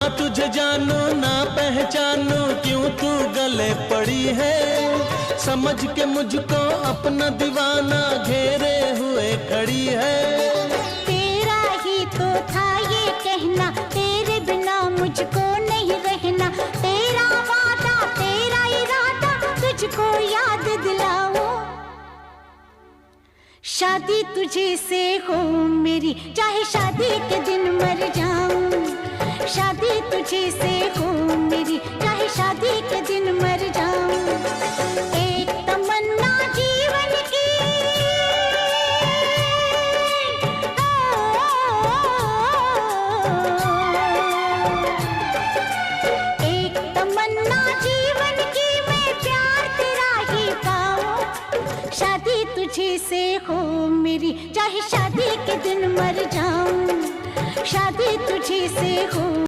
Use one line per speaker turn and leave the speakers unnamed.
तुझे जानू ना पहचानू, क्यों तू गले पड़ी है। समझ के मुझको अपना दीवाना घेरे हुए खड़ी है।
तेरा ही तो था ये कहना, तेरे बिना मुझको नहीं रहना। तेरा वादा तेरा इरादा, तुझको याद दिलाऊं। शादी तुझे से हो मेरी, चाहे शादी के दिन मर जाऊं। शादी तुझे से हो मेरी, चाहे शादी के दिन मर जाऊं। एक तमन्ना जीवन की, एक तमन्ना जीवन की, मैं प्यार तेरा ही पाऊं। शादी तुझे से हो मेरी, चाहे शादी के दिन मर जाऊं। शादी तुझे से हो।